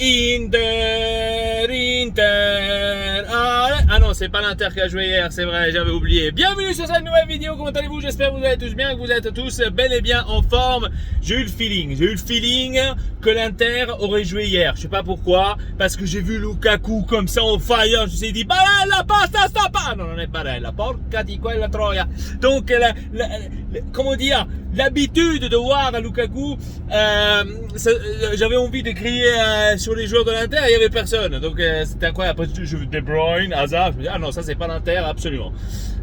Inter. Ah non, c'est pas l'Inter qui a joué hier, c'est vrai, j'avais oublié. Bienvenue sur cette nouvelle vidéo, comment allez-vous? J'espère que vous allez tous bien, que vous êtes tous bel et bien en forme. J'ai eu le feeling que l'Inter aurait joué hier. Je sais pas pourquoi, parce que j'ai vu Lukaku comme ça en fire. Je me suis dit, barella, pasta, sta pas. Non, non è barella, porca di quella troia. Donc, comment dire, l'habitude de voir Lukaku, j'avais envie de crier sur les joueurs de l'Inter, il y avait personne. Donc, c'était incroyable. Après, je De Bruyne, Hazard, je me dis, ah non, ça c'est pas l'Inter, absolument.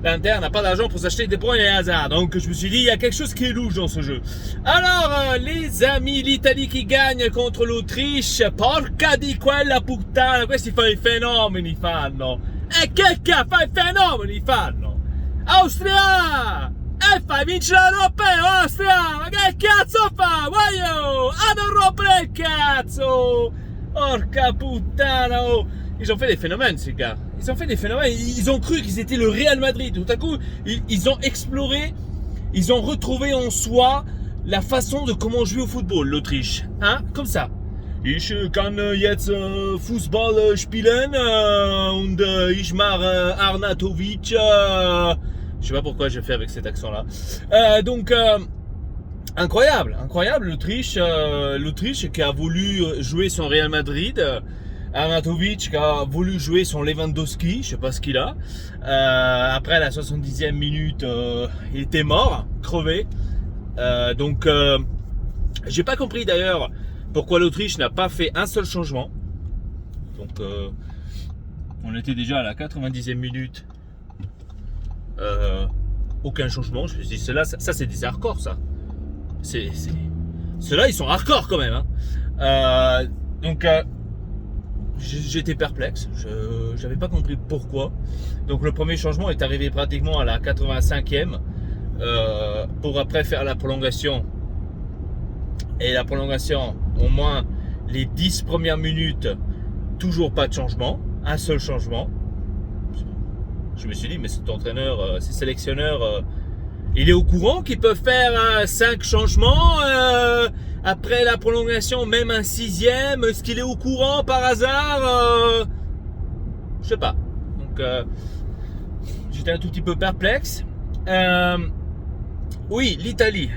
L'Inter n'a pas d'argent pour s'acheter De Bruyne et Hazard. Donc, je me suis dit, il y a quelque chose qui est louche dans ce jeu. Alors, les amis, l'Italie qui gagne contre l'Autriche. Porca di quella puttana, questi fanno i fenomeni, fanno. E che fa i fenomeni, fanno. Austria! E fai vincere l'Europeo, Austria! Ma che cazzo fa? Voglio! Ad rompere il cazzo! Porca puttana! Oh. Ils ont fait des phénomènes, ces gars. Ils ont fait des phénomènes. Ils ont cru qu'ils étaient le Real Madrid. Tout à coup, ils ont exploré, ils ont retrouvé en soi la façon de comment jouer au football, l'Autriche. Hein? Comme ça. Ich kann jetzt Fußball spielen und ich mache Arnautovic. Je sais pas pourquoi j'ai fait avec cet accent-là. Donc, incroyable l'Autriche. L'Autriche qui a voulu jouer son Real Madrid. Arnautovic qui a voulu jouer son Lewandowski, je sais pas ce qu'il a. Après la 70e minute, il était mort, crevé. Donc, j'ai pas compris d'ailleurs pourquoi l'Autriche n'a pas fait un seul changement. Donc, on était déjà à la 90e minute. Aucun changement. Je me suis dit, ça c'est des hardcore, ça. Ceux-là, ils sont hardcore quand même. Hein. Donc, j'étais perplexe. Je n'avais pas compris pourquoi. Donc, le premier changement est arrivé pratiquement à la 85e pour après faire la prolongation. Et la prolongation, au moins les 10 premières minutes, toujours pas de changement. Un seul changement. Je me suis dit, mais cet entraîneur, ces sélectionneurs, il est au courant qu'ils peuvent faire 5 changements après la prolongation, même un 6e. Est-ce qu'il est au courant par hasard? Je sais pas. Donc, j'étais un tout petit peu perplexe. Oui, l'Italie.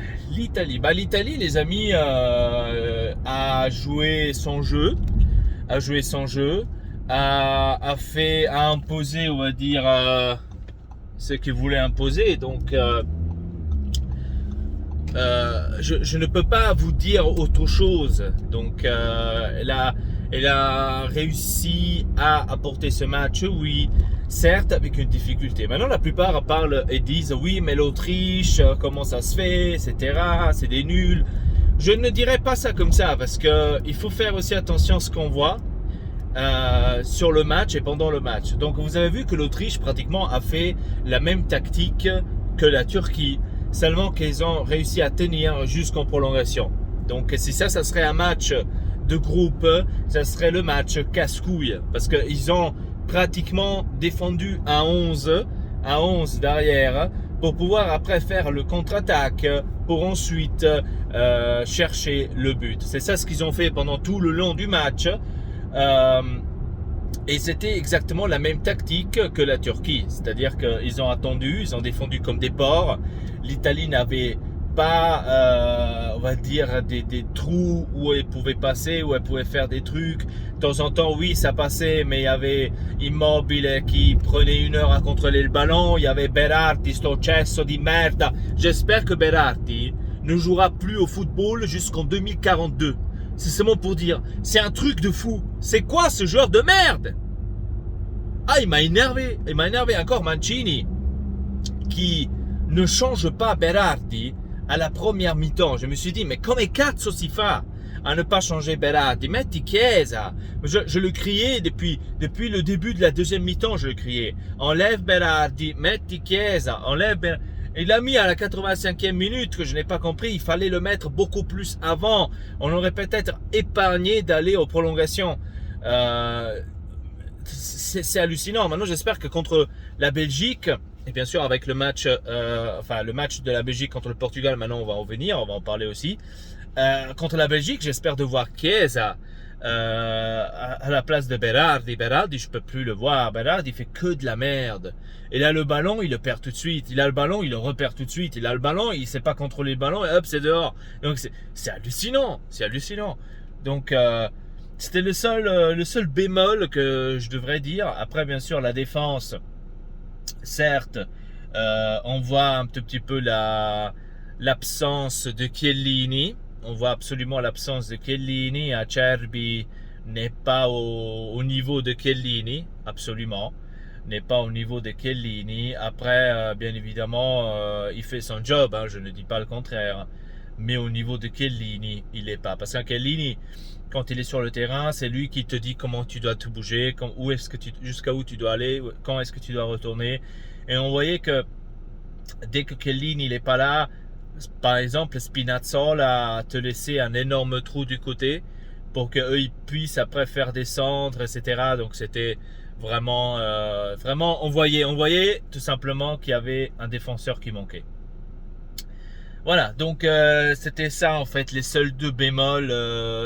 Bah, l'Italie, les amis, a joué son jeu. A imposé, on va dire, ce qu'il voulait imposer. Donc, je ne peux pas vous dire autre chose. Donc, elle a réussi à apporter ce match, oui, certes avec une difficulté. Maintenant, la plupart parlent et disent, oui, mais l'Autriche, comment ça se fait, etc. C'est des nuls. Je ne dirais pas ça comme ça, parce que il faut faire aussi attention à ce qu'on voit. Sur le match et pendant le match. Donc vous avez vu que l'Autriche pratiquement a fait la même tactique que la Turquie, seulement qu'ils ont réussi à tenir jusqu'en prolongation. Donc si ça serait un match de groupe, ça serait le match casse-couille, parce qu'ils ont pratiquement défendu à 11 derrière pour pouvoir après faire le contre-attaque pour ensuite chercher le but. C'est ça ce qu'ils ont fait pendant tout le long du match. Et c'était exactement la même tactique que la Turquie, c'est-à-dire qu'ils ont attendu, ils ont défendu comme des porcs. L'Italie n'avait pas, on va dire, des trous où elle pouvait passer, où elle pouvait faire des trucs. De temps en temps, oui, ça passait, mais il y avait Immobile qui prenait 1 heure à contrôler le ballon. Il y avait Berardi, sto cesso di merda. J'espère que Berardi ne jouera plus au football jusqu'en 2042. C'est seulement pour dire, c'est un truc de fou. C'est quoi ce joueur de merde? Ah, il m'a énervé. Il m'a énervé encore Mancini, qui ne change pas Berardi à la première mi-temps. Je me suis dit, mais come cazzo si fa à ne pas changer Berardi? Metti Chiesa. Je le criais depuis le début de la deuxième mi-temps, je le criais. Enlève Berardi, metti Chiesa, enlève Berardi. Il l'a mis à la 85e minute, que je n'ai pas compris. Il fallait le mettre beaucoup plus avant. On aurait peut-être épargné d'aller aux prolongations. C'est hallucinant. Maintenant, j'espère que contre la Belgique, et bien sûr avec le match, le match de la Belgique contre le Portugal, maintenant on va en venir, on va en parler aussi. Contre la Belgique, j'espère de voir Chiesa à la place de Berardi. Berardi, je peux plus le voir. Berardi, il fait que de la merde. Il a le ballon, il le perd tout de suite. Il a le ballon, il le repère tout de suite. Il a le ballon, il sait pas contrôler le ballon et hop, c'est dehors. Donc c'est hallucinant, c'est hallucinant. Donc c'était le seul bémol que je devrais dire. Après, bien sûr, la défense, certes, on voit un tout petit peu l'absence de Chiellini. On voit absolument l'absence de Chiellini. Acerbi n'est pas au niveau de Chiellini, absolument. N'est pas au niveau de Chiellini. Après, bien évidemment, il fait son job, hein, je ne dis pas le contraire. Mais au niveau de Chiellini, il n'est pas. Parce que Chiellini, quand il est sur le terrain, c'est lui qui te dit comment tu dois te bouger, jusqu'à où tu dois aller, quand est-ce que tu dois retourner. Et on voyait que dès que Chiellini n'est pas là, par exemple, Spinazzola te laissé un énorme trou du côté pour qu'eux ils puissent après faire descendre, etc. Donc c'était vraiment, on voyait tout simplement qu'il y avait un défenseur qui manquait. Voilà, donc c'était ça en fait, les seuls deux bémols.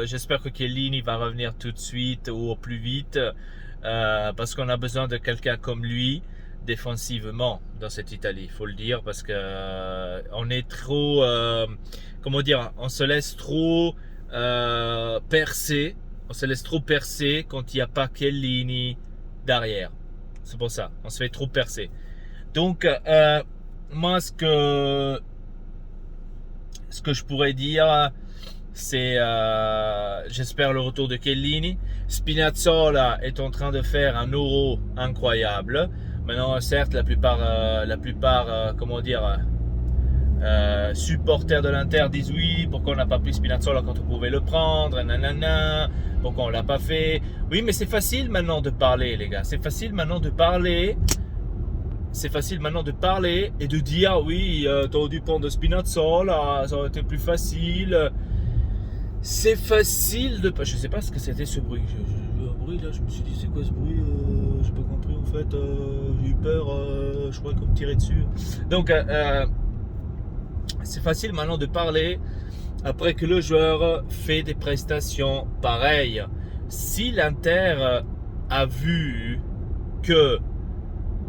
J'espère que Chiellini va revenir tout de suite ou au plus vite parce qu'on a besoin de quelqu'un comme lui défensivement dans cette Italie, il faut le dire, parce que on est trop, comment dire, on se laisse trop percer, quand il n'y a pas Chiellini derrière. C'est pour ça, on se fait trop percer. Donc moi ce que je pourrais dire, c'est j'espère le retour de Chiellini. Spinazzola est en train de faire un Euro incroyable. Maintenant, certes, la plupart comment dire, supporters de l'Inter disent oui, pourquoi on n'a pas pris Spinazzola quand on pouvait le prendre, nanana, pourquoi on l'a pas fait. Oui, mais c'est facile maintenant de parler, les gars. C'est facile maintenant de parler. Et de dire oui, t'aurais dû prendre Spinazzola, ça aurait été plus facile. C'est facile de... Je sais pas ce que c'était ce bruit. Un bruit là, je me suis dit c'est quoi ce bruit, j'ai pas compris en fait, j'ai eu peur, je croyais qu'on me tirait dessus. Donc c'est facile maintenant de parler après que le joueur fait des prestations pareilles. Si l'Inter a vu que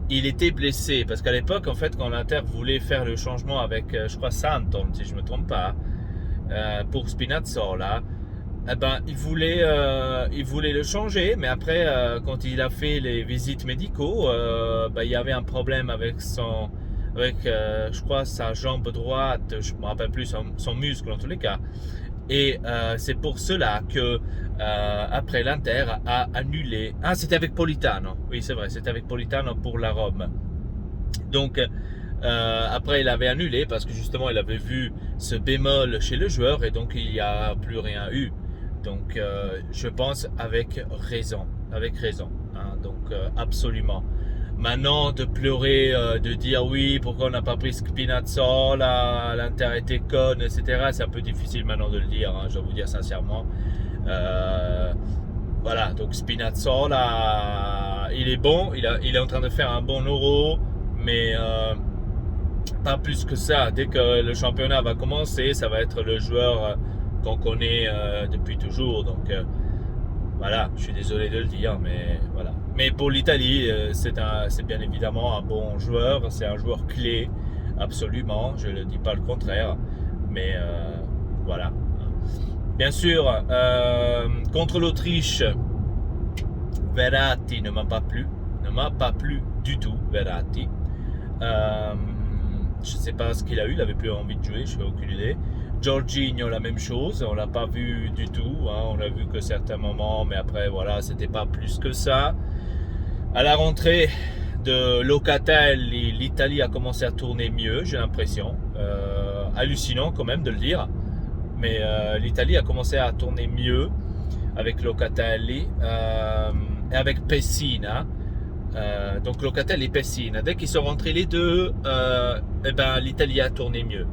il était blessé, parce qu'à l'époque en fait quand l'Inter voulait faire le changement avec je crois Santon si je me trompe pas, pour Spinazzola, eh ben, il voulait le changer, mais après quand il a fait les visites médicaux, il y avait un problème avec je crois sa jambe droite, je me rappelle plus, son muscle en tous les cas. Et c'est pour cela que après l'Inter a annulé. Ah, c'était avec Politano. Oui, c'est vrai, c'était avec Politano pour la Rome. Donc après il avait annulé parce que justement il avait vu ce bémol chez le joueur et donc il n'y a plus rien eu. Donc je pense avec raison, hein, donc absolument. Maintenant de pleurer, de dire oui, pourquoi on n'a pas pris Spinazzola, l'Inter était conne, etc. C'est un peu difficile maintenant de le dire, hein, je dois vous dire sincèrement. Voilà, donc Spinazzola, il est bon, il est en train de faire un bon Euro, mais pas plus que ça. Dès que le championnat va commencer, ça va être le joueur qu'on connaît depuis toujours. Donc voilà, je suis désolé de le dire, mais voilà. Mais pour l'Italie, c'est bien évidemment un bon joueur, c'est un joueur clé, absolument, je ne dis pas le contraire, mais voilà. Bien sûr, contre l'Autriche, Verratti ne m'a pas plu du tout, Verratti. Je ne sais pas ce qu'il a eu, il n'avait plus envie de jouer, je n'ai aucune idée. Jorginho, la même chose, on ne l'a pas vu du tout, hein, on a vu que certains moments, mais après voilà, c'était pas plus que ça. À la rentrée de Locatelli, l'Italie a commencé à tourner mieux, j'ai l'impression. Hallucinant quand même de le dire, mais l'Italie a commencé à tourner mieux avec Locatelli et avec Pessina. Donc Locatelli et Pessina, dès qu'ils sont rentrés les deux, l'Italie a tourné mieux.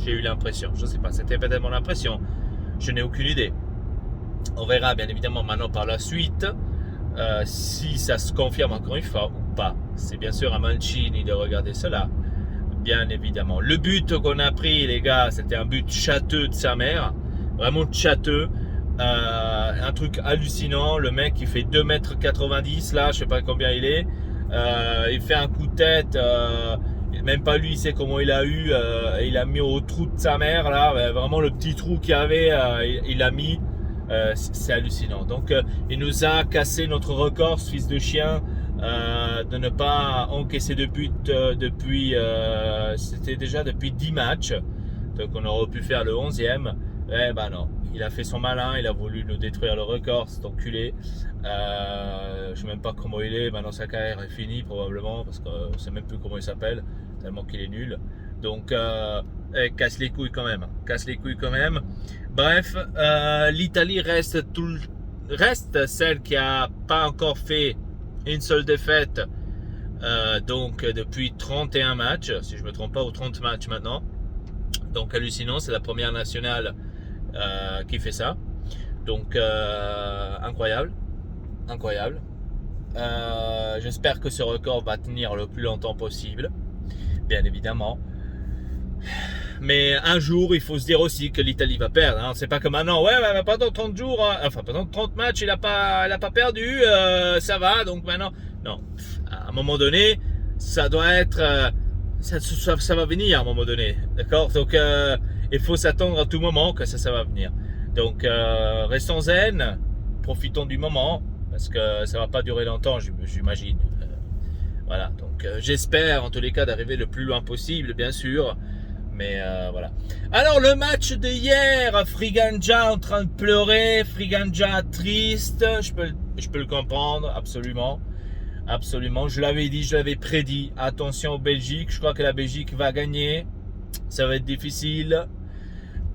J'ai eu l'impression, je ne sais pas, c'était peut-être mon impression, je n'ai aucune idée. On verra bien évidemment maintenant par la suite si ça se confirme encore une fois ou pas. C'est bien sûr à Mancini de regarder cela, bien évidemment. Le but qu'on a pris, les gars, c'était un but châteux de sa mère, vraiment châteux. Un truc hallucinant. Le mec il fait 2,90 m là, je sais pas combien il est. Il fait un coup de tête. Même pas lui, il sait comment il a eu. Il a mis au trou de sa mère là. Vraiment le petit trou qu'il y avait, il a mis. C'est hallucinant. Donc il nous a cassé notre record, ce fils de chien, de ne pas encaisser de but depuis c'était déjà depuis 10 matchs. Donc on aurait pu faire le 11e. Eh ben non, il a fait son malin, il a voulu nous détruire le record, cet enculé. Je sais même pas comment il est. Maintenant sa carrière est finie probablement, parce que je sais même plus comment il s'appelle, tellement qu'il est nul. Donc casse les couilles quand même, casse les couilles quand même. Bref, l'Italie reste celle qui a pas encore fait une seule défaite, donc depuis 31 matchs, si je me trompe pas, ou 30 matchs maintenant. Donc hallucinant, c'est la première nationale qui fait ça. Donc incroyable, incroyable. J'espère que ce record va tenir le plus longtemps possible, bien évidemment. Mais un jour, il faut se dire aussi que l'Italie va perdre. Hein. C'est pas comme maintenant, ouais, pendant 30 jours, hein, enfin pendant 30 matchs, il a pas perdu, ça va. Donc maintenant, non. À un moment donné, ça doit être, ça va venir à un moment donné, d'accord. Donc il faut s'attendre à tout moment que ça va venir. Donc restons zen, profitons du moment, parce que ça va pas durer longtemps, j'imagine. Voilà. Donc j'espère en tous les cas d'arriver le plus loin possible, bien sûr. Mais voilà. Alors le match de hier, Friganja en train de pleurer, Friganja triste, je peux le comprendre, absolument. Absolument, je l'avais dit, je l'avais prédit. Attention aux Belgique, je crois que la Belgique va gagner. Ça va être difficile.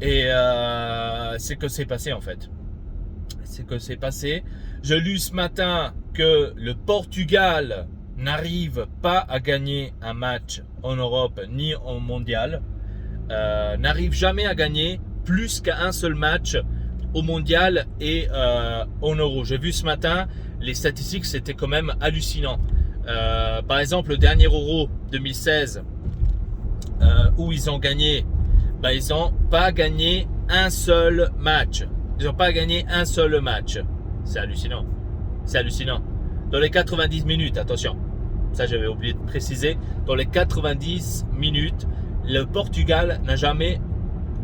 Et c'est que c'est passé en fait. C'est que c'est passé. Je lu ce matin que le Portugal n'arrive pas à gagner un match en Europe ni en mondial. N'arrive jamais à gagner plus qu'un seul match au mondial et en euro. J'ai vu ce matin, les statistiques, c'était quand même hallucinant. Par exemple, le dernier Euro 2016, où ils ont gagné, ils n'ont pas gagné un seul match. Ils n'ont pas gagné un seul match. C'est hallucinant. C'est hallucinant. Dans les 90 minutes, attention. Ça, j'avais oublié de préciser. Dans les 90 minutes, le Portugal n'a jamais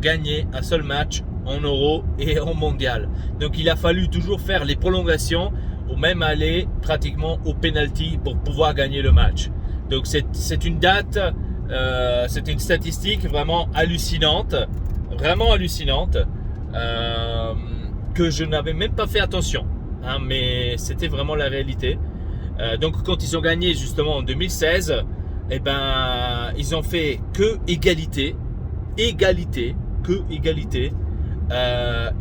gagné un seul match en euro et en mondial. Donc il a fallu toujours faire les prolongations ou même aller pratiquement au penalty pour pouvoir gagner le match. Donc c'est une date, c'est une statistique vraiment hallucinante, que je n'avais même pas fait attention, hein, mais c'était vraiment la réalité. Donc quand ils ont gagné justement en 2016, eh ben, ils ont fait que égalité, et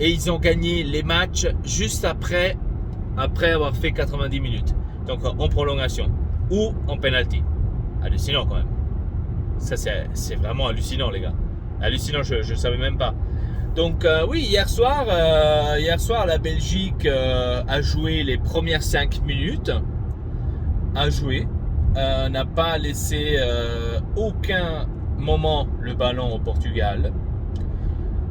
ils ont gagné les matchs juste après avoir fait 90 minutes. Donc en prolongation ou en penalty. Hallucinant quand même. Ça c'est vraiment hallucinant les gars. Hallucinant, je savais même pas. Donc oui, hier soir la Belgique a joué les premières 5 minutes. N'a pas laissé aucun moment le ballon au Portugal.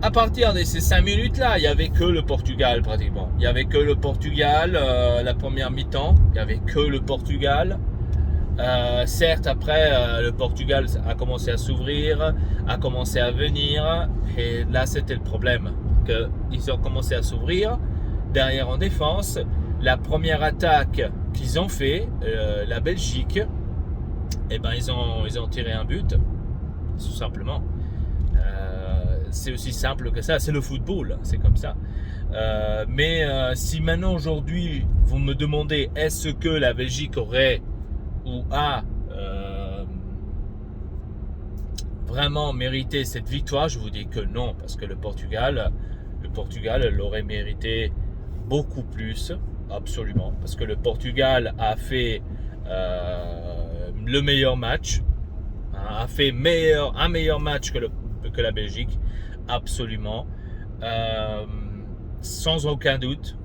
À partir de ces 5 minutes-là, il n'y avait que le Portugal pratiquement. Il n'y avait que le Portugal, la première mi-temps, il n'y avait que le Portugal. Certes, après, le Portugal a commencé à s'ouvrir, a commencé à venir. Et là, c'était le problème. Ils ont commencé à s'ouvrir. Derrière en défense, la première attaque qu'ils ont fait, la Belgique, eh ben, ils ont tiré un but, tout simplement. C'est aussi simple que ça, c'est le football, c'est comme ça. Mais si maintenant aujourd'hui vous me demandez est-ce que la Belgique aurait ou a vraiment mérité cette victoire, je vous dis que non, parce que le Portugal l'aurait mérité beaucoup plus, absolument, parce que le Portugal a fait le meilleur match, a fait un meilleur match que la Belgique, absolument, sans aucun doute.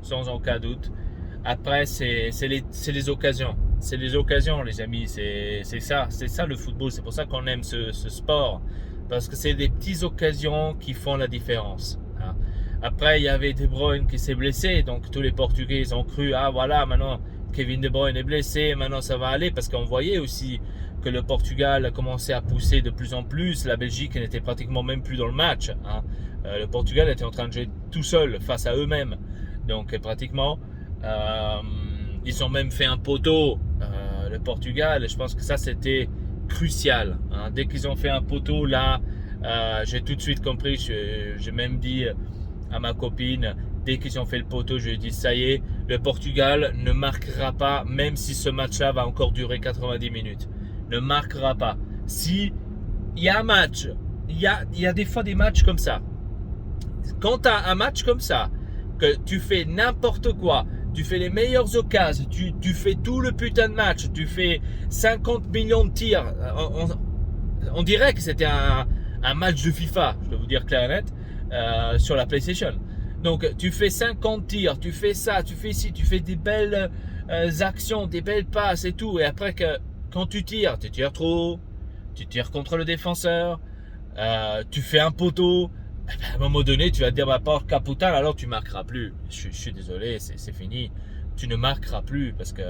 Après, c'est les occasions. C'est les occasions, les amis. C'est ça le football. C'est pour ça qu'on aime ce sport, parce que c'est des petites occasions qui font la différence. Hein. Après, il y avait De Bruyne qui s'est blessé, donc tous les Portugais ils ont cru, ah voilà, maintenant Kevin De Bruyne est blessé, maintenant ça va aller, parce qu'on voyait aussi que le Portugal a commencé à pousser de plus en plus, la Belgique n'était pratiquement même plus dans le match, hein. Le Portugal était en train de jouer tout seul face à eux-mêmes, donc pratiquement, ils ont même fait un poteau, le Portugal, je pense que ça c'était crucial, hein. Dès qu'ils ont fait un poteau là, j'ai tout de suite compris, j'ai même dit à ma copine, dès qu'ils ont fait le poteau, je lui ai dit ça y est, le Portugal ne marquera pas, même si ce match-là va encore durer 90 minutes. Ne marquera pas. Si il y a un match, il y a des fois des matchs comme ça. Quand tu as un match comme ça, que tu fais n'importe quoi, tu fais les meilleures occasions, tu fais tout le putain de match, tu fais 50 millions de tirs, on dirait que c'était un match de FIFA, je peux vous dire clair et net, sur la PlayStation. Donc tu fais 50 tirs, tu fais ça, tu fais ci, tu fais des belles actions, des belles passes et tout. Et après quand tu tires trop haut, tu tires contre le défenseur, tu fais un poteau. Eh ben, à un moment donné, tu vas te dire, bah, porca putain, alors tu marqueras plus. Je suis désolé, c'est fini. Tu ne marqueras plus parce que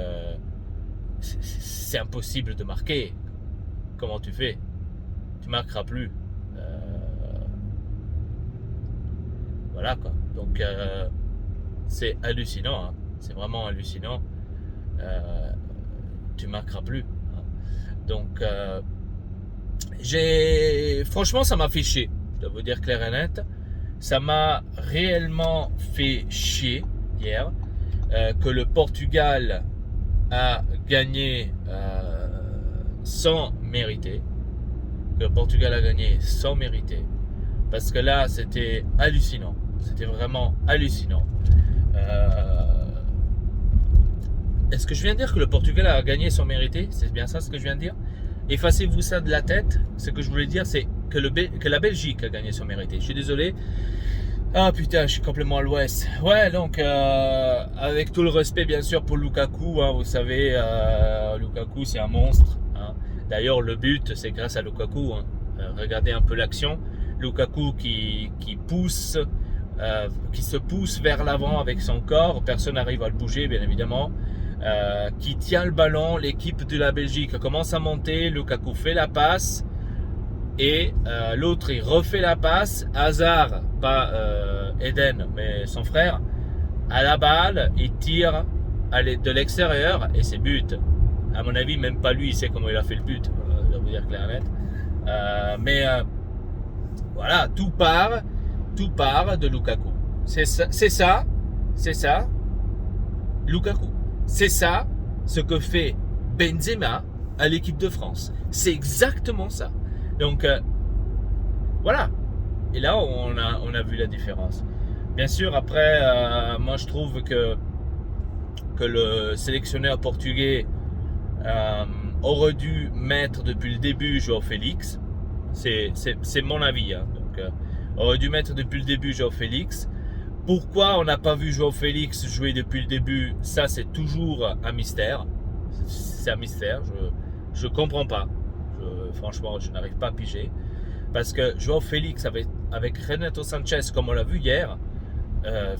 c'est impossible de marquer. Comment tu fais? Tu marqueras plus. Voilà quoi. Donc c'est hallucinant, hein. C'est vraiment hallucinant. Tu marqueras plus, hein. Donc franchement ça m'a fait chier, je dois vous dire clair et net. Ça m'a réellement fait chier hier que le Portugal a gagné sans mériter. Que le Portugal a gagné sans mériter. Parce que là c'était hallucinant. C'était vraiment hallucinant. Est-ce que je viens de dire que le Portugal a gagné sans mériter? C'est bien ça ce que je viens de dire? Effacez-vous ça de la tête. Ce que je voulais dire, c'est que la Belgique a gagné sans mériter. Je suis désolé. Ah putain, je suis complètement à l'ouest. Ouais, donc avec tout le respect bien sûr pour Lukaku, hein, vous savez, Lukaku c'est un monstre, hein. D'ailleurs le but c'est grâce à Lukaku, hein. Regardez un peu l'action. Lukaku qui pousse, qui se pousse vers l'avant avec son corps, personne n'arrive à le bouger bien évidemment, qui tient le ballon, l'équipe de la Belgique commence à monter, Lukaku fait la passe et l'autre il refait la passe, Hazard, pas Eden mais son frère, à la balle, il tire de l'extérieur et c'est but. À mon avis même pas lui il sait comment il a fait le but, je dois vous dire clair et net. Voilà, tout part de Lukaku. C'est ça, Lukaku. C'est ça ce que fait Benzema à l'équipe de France. C'est exactement ça. Donc, voilà. Et là, on a vu la différence. Bien sûr, après, moi je trouve que le sélectionneur portugais aurait dû mettre depuis le début João Félix. C'est mon avis, hein. Donc, aurait dû mettre depuis le début João Félix. Pourquoi on n'a pas vu João Félix jouer depuis le début? Ça, c'est toujours un mystère. C'est un mystère. Je comprends pas. Franchement, je n'arrive pas à piger. Parce que João Félix avec Renato Sanchez, comme on l'a vu hier,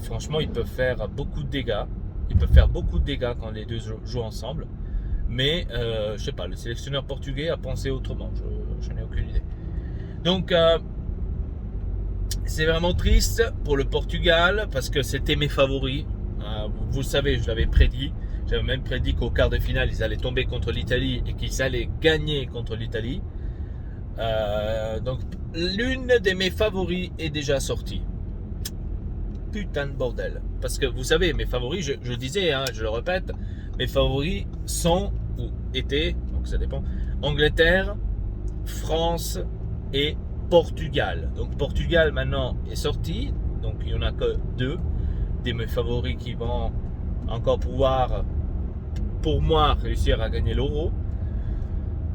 franchement, ils peuvent faire beaucoup de dégâts. Ils peuvent faire beaucoup de dégâts quand les deux jouent ensemble. Mais, je sais pas, le sélectionneur portugais a pensé autrement. Je n'ai aucune idée. Donc, c'est vraiment triste pour le Portugal parce que c'était mes favoris. Vous le savez, je l'avais prédit. J'avais même prédit qu'au quart de finale, ils allaient tomber contre l'Italie et qu'ils allaient gagner contre l'Italie. Donc, l'une de mes favoris est déjà sortie. Putain de bordel. Parce que vous savez, mes favoris, je disais, hein, je le répète, mes favoris sont ou étaient, donc ça dépend, Angleterre, France et Portugal. Donc Portugal maintenant est sorti, donc il n'y en a que deux de mes favoris qui vont encore pouvoir, pour moi, réussir à gagner l'Euro.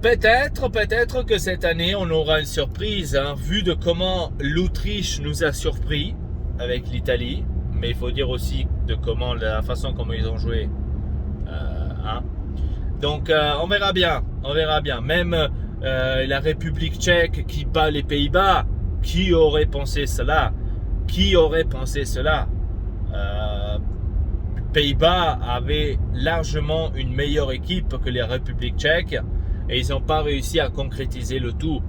Peut-être que cette année on aura une surprise, hein, vu de comment l'Autriche nous a surpris avec l'Italie, mais il faut dire aussi de la façon comment ils ont joué. Hein. Donc on verra bien. Même la République tchèque qui bat les Pays-Bas, qui aurait pensé cela? Qui aurait pensé cela? Pays-Bas avait largement une meilleure équipe que les Républiques tchèques et ils n'ont pas réussi à concrétiser le tout.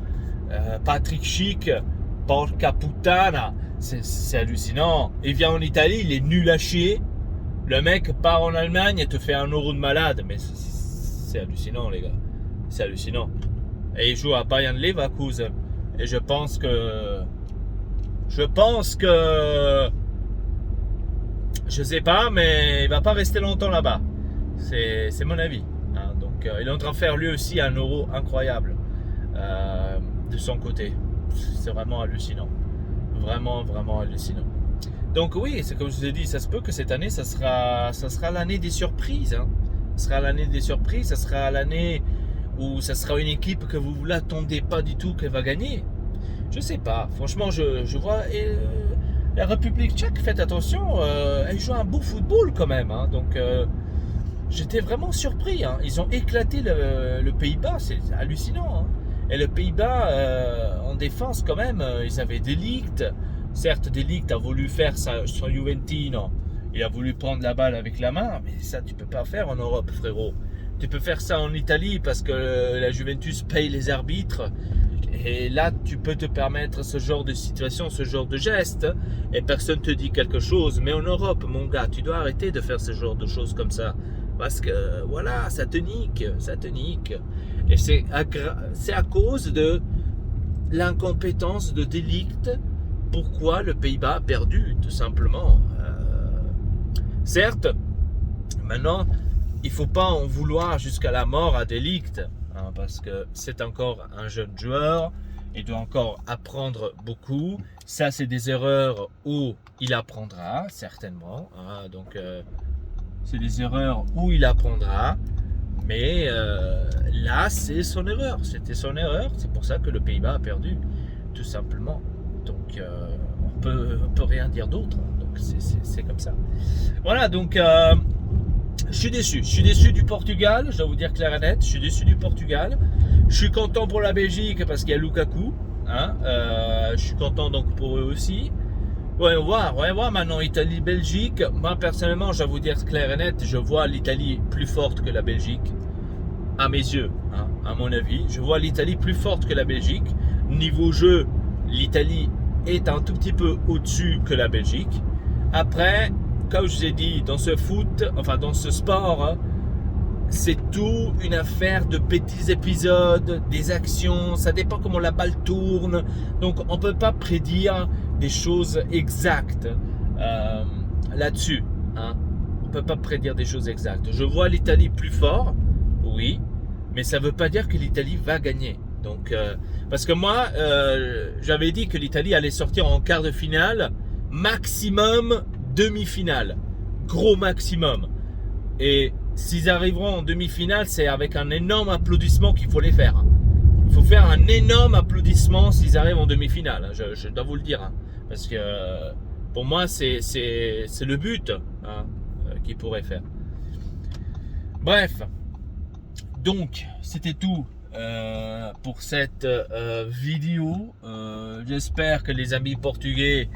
Patrick Schick, porca puttana, c'est hallucinant. Il vient en Italie, il est nul à chier. Le mec part en Allemagne et te fait un euro de malade. Mais c'est hallucinant, les gars. C'est hallucinant. Et il joue à Bayern Leverkusen. Et je pense que... Je sais pas, mais il va pas rester longtemps là-bas. C'est mon avis. Hein. Donc, il est en train de faire lui aussi un euro incroyable de son côté. C'est vraiment hallucinant. Vraiment, vraiment hallucinant. Donc oui, c'est comme je vous ai dit, ça se peut que cette année, ça sera l'année des surprises. Hein. Ça sera l'année des surprises. Ça sera l'année où ça sera une équipe que vous ne l'attendez pas du tout qu'elle va gagner. Je sais pas. Franchement, je vois... la République tchèque, faites attention, elle joue un beau football quand même. Hein, donc, j'étais vraiment surpris. Hein. Ils ont éclaté le Pays-Bas, c'est hallucinant. Hein. Et le Pays-Bas, en défense quand même, ils avaient De Ligt. Certes, De Ligt a voulu faire son Juventino. Il a voulu prendre la balle avec la main, mais ça, tu peux pas faire en Europe, frérot. Tu peux faire ça en Italie parce que la Juventus paye les arbitres. Et là, tu peux te permettre ce genre de situation, ce genre de geste, et personne te dit quelque chose. Mais en Europe, mon gars, tu dois arrêter de faire ce genre de choses comme ça. Parce que, voilà, ça te nique, ça te nique. Et c'est à cause de l'incompétence de De Ligt pourquoi le Pays-Bas a perdu, tout simplement. Certes, maintenant, il ne faut pas en vouloir jusqu'à la mort à De Ligt. Hein, parce que c'est encore un jeune joueur, il doit encore apprendre beaucoup. Ça, c'est des erreurs où il apprendra, certainement. Hein, donc, c'est des erreurs où il apprendra. Mais là, c'est son erreur. C'était son erreur. C'est pour ça que le Pays-Bas a perdu, tout simplement. Donc, on peut rien dire d'autre. Donc, c'est comme ça. Voilà, donc... je suis déçu du Portugal, je dois vous dire clair et net, je suis déçu du Portugal. Je suis content pour la Belgique parce qu'il y a Lukaku, hein. Je suis content donc pour eux aussi. On va voir maintenant Italie-Belgique. Moi personnellement, je dois vous dire clair et net, je vois l'Italie plus forte que la Belgique, à mes yeux, hein, à mon avis. Je vois l'Italie plus forte que la Belgique. Niveau jeu, l'Italie est un tout petit peu au-dessus que la Belgique. Après... Comme je vous ai dit, dans ce foot, enfin dans ce sport, hein, c'est tout une affaire de petits épisodes, des actions, ça dépend comment la balle tourne. Donc on ne peut pas prédire des choses exactes là-dessus. Hein. On ne peut pas prédire des choses exactes. Je vois l'Italie plus fort, oui, mais ça ne veut pas dire que l'Italie va gagner. Donc, parce que moi, j'avais dit que l'Italie allait sortir en quart de finale, maximum demi-finale, gros maximum. Et s'ils arriveront en demi-finale, c'est avec un énorme applaudissement qu'il faut les faire. Il faut faire un énorme applaudissement s'ils arrivent en demi-finale. Je dois vous le dire. Hein. Parce que pour moi, c'est le but hein, qu'ils pourraient faire. Bref. Donc, c'était tout pour cette vidéo. J'espère que les amis portugais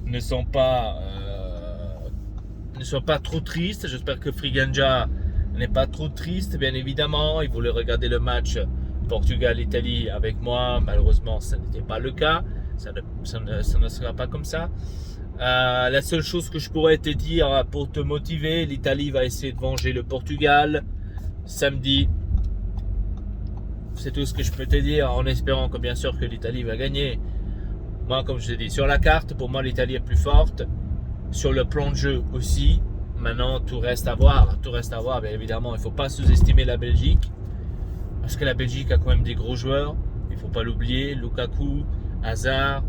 ne sont pas trop tristes. J'espère que Friganja n'est pas trop triste, bien évidemment. Il voulait regarder le match Portugal-Italie avec moi. Malheureusement, ça n'était pas le cas. Ça ne sera pas comme ça. La seule chose que je pourrais te dire pour te motiver, l'Italie va essayer de venger le Portugal samedi. C'est tout ce que je peux te dire, en espérant que bien sûr que l'Italie va gagner. Moi, comme je l'ai dit, sur la carte, pour moi, l'Italie est plus forte. Sur le plan de jeu aussi. Maintenant, tout reste à voir. Tout reste à voir, bien évidemment. Il ne faut pas sous-estimer la Belgique. Parce que la Belgique a quand même des gros joueurs. Il ne faut pas l'oublier. Lukaku, Hazard,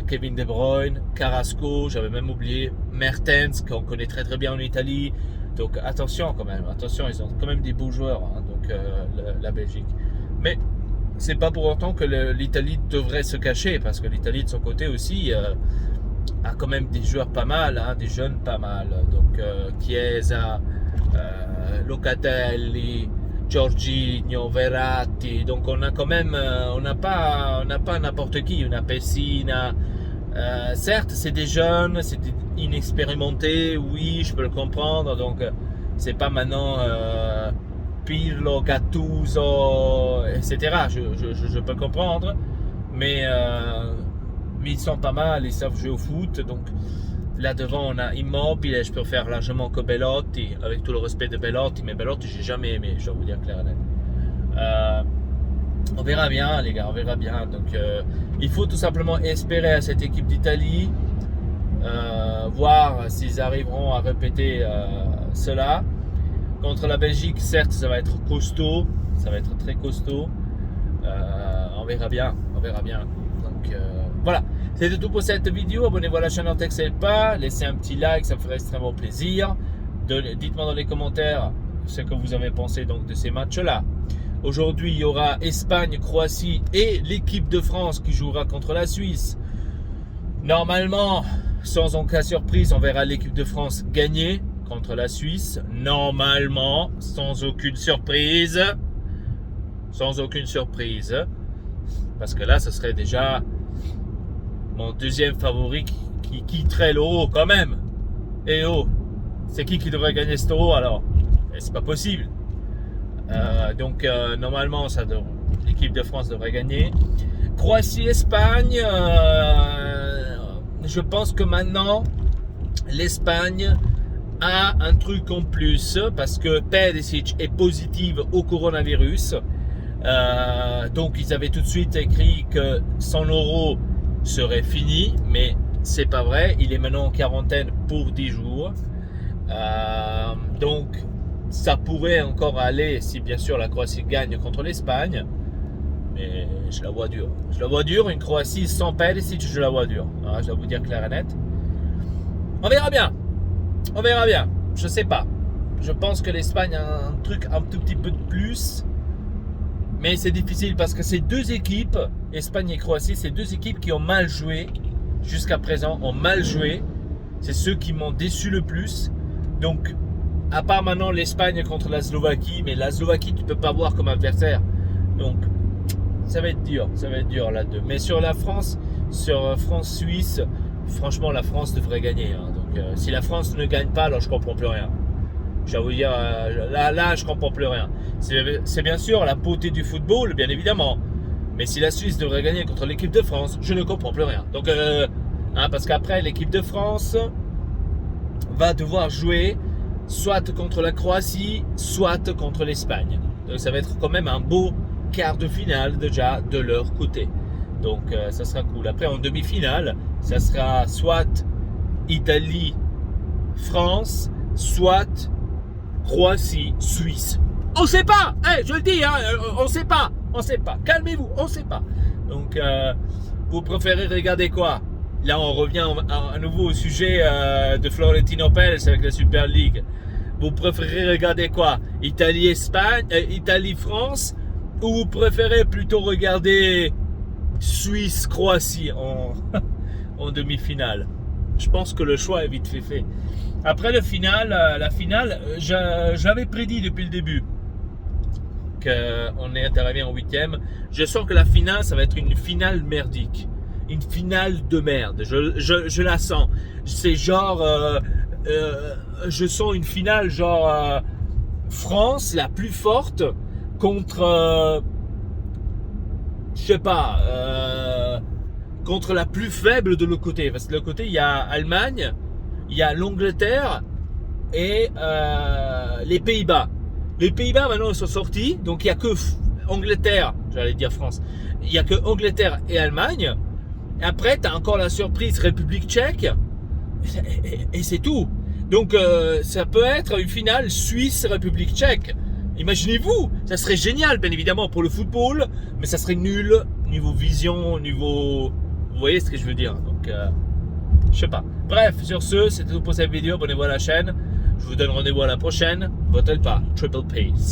Kevin De Bruyne, Carrasco. J'avais même oublié Mertens, qu'on connaît très très bien en Italie. Donc attention quand même. Attention, ils ont quand même des beaux joueurs. Hein, donc la Belgique. Mais c'est pas pour autant que l'Italie devrait se cacher. Parce que l'Italie, de son côté aussi... a quand même des joueurs pas mal, hein, des jeunes pas mal. Donc Chiesa, Locatelli, Jorginho, Verratti. Donc on a quand même, on n'a pas n'importe qui. On a Pessina, Certes, c'est des jeunes, c'est des inexpérimentés, oui, je peux le comprendre. Donc, c'est pas maintenant Pirlo, Gattuso, etc. Je peux comprendre, mais ils sont pas mal, ils savent jouer au foot. Donc, là devant, on a Immobile, et je préfère largement que Belotti, avec tout le respect de Belotti, mais Belotti, j'ai jamais aimé, je dois vous dire clair et net. On verra bien, les gars, on verra bien. Donc, il faut tout simplement espérer à cette équipe d'Italie, voir s'ils arriveront à répéter cela. Contre la Belgique, certes, ça va être costaud, ça va être très costaud. On verra bien, on verra bien. Donc, voilà, c'était tout pour cette vidéo. Abonnez-vous à la chaîne en texte pas, laissez un petit like, ça me ferait extrêmement plaisir. Dites-moi dans les commentaires ce que vous avez pensé donc de ces matchs-là. Aujourd'hui, il y aura Espagne, Croatie et l'équipe de France qui jouera contre la Suisse. Normalement, sans aucune surprise, on verra l'équipe de France gagner contre la Suisse. Normalement, sans aucune surprise. Sans aucune surprise. Parce que là, ce serait déjà mon deuxième favori qui quitterait l'euro quand même. Et oh, c'est qui devrait gagner cet euro alors? C'est pas possible. Donc normalement l'équipe de France devrait gagner. Croatie-Espagne, je pense que maintenant l'Espagne a un truc en plus parce que Perisic est positive au coronavirus. Donc ils avaient tout de suite écrit que son euro serait fini, mais c'est pas vrai, il est maintenant en quarantaine pour 10 jours. Donc ça pourrait encore aller si bien sûr la Croatie gagne contre l'Espagne, mais je la vois dure. Je la vois dure, une Croatie sans Perisic, je la vois dure. Alors, je dois vous dire clair et net. On verra bien. On verra bien. Je sais pas. Je pense que l'Espagne a un truc un tout petit peu de plus. Mais c'est difficile parce que ces deux équipes, Espagne et Croatie, ces deux équipes qui ont mal joué jusqu'à présent, ont mal joué. C'est ceux qui m'ont déçu le plus. Donc, à part maintenant l'Espagne contre la Slovaquie, mais la Slovaquie, tu ne peux pas voir comme adversaire. Donc, ça va être dur là-dedans. Mais sur la France, sur France-Suisse, franchement, la France devrait gagner. Hein. Donc, si la France ne gagne pas, alors je ne comprends plus rien. Je vais vous dire, là, je ne comprends plus rien. C'est bien sûr la beauté du football, bien évidemment. Mais si la Suisse devrait gagner contre l'équipe de France, je ne comprends plus rien. Donc, parce qu'après, l'équipe de France va devoir jouer soit contre la Croatie, soit contre l'Espagne. Donc, ça va être quand même un beau quart de finale déjà de leur côté. Donc, ça sera cool. Après, en demi-finale, ça sera soit Italie-France, soit Croatie-Suisse. On ne sait pas, je le dis, hein, on ne sait pas. Calmez-vous, on ne sait pas. Donc, vous préférez regarder quoi? Là, on revient à nouveau au sujet de Florentino Pérez avec la Super League. Vous préférez regarder quoi? Italie-Espagne, Italie-France, ou vous préférez plutôt regarder Suisse-Croatie en demi-finale? Je pense que le choix est vite fait. Après la finale, j'avais prédit depuis le début qu'on est arrivé en 8e. Je sens que la finale, ça va être une finale merdique. Une finale de merde. Je la sens. C'est genre... je sens une finale genre France la plus forte contre... je sais pas... contre la plus faible de l'autre côté. Parce que de l'autre côté, il y a Allemagne, il y a l'Angleterre et les Pays-Bas. Les Pays-Bas, maintenant, ils sont sortis. Donc, il n'y a que Angleterre, j'allais dire France. Il n'y a que Angleterre et Allemagne. Et après, tu as encore la surprise République tchèque. Et c'est tout. Donc, ça peut être une finale Suisse-République tchèque. Imaginez-vous, ça serait génial, bien évidemment, pour le football. Mais ça serait nul niveau vision, niveau... Vous voyez ce que je veux dire. Donc, je sais pas. Bref, sur ce, c'était tout pour cette vidéo. Abonnez-vous à la chaîne. Je vous donne rendez-vous à la prochaine. Votez pas. Triple Peace.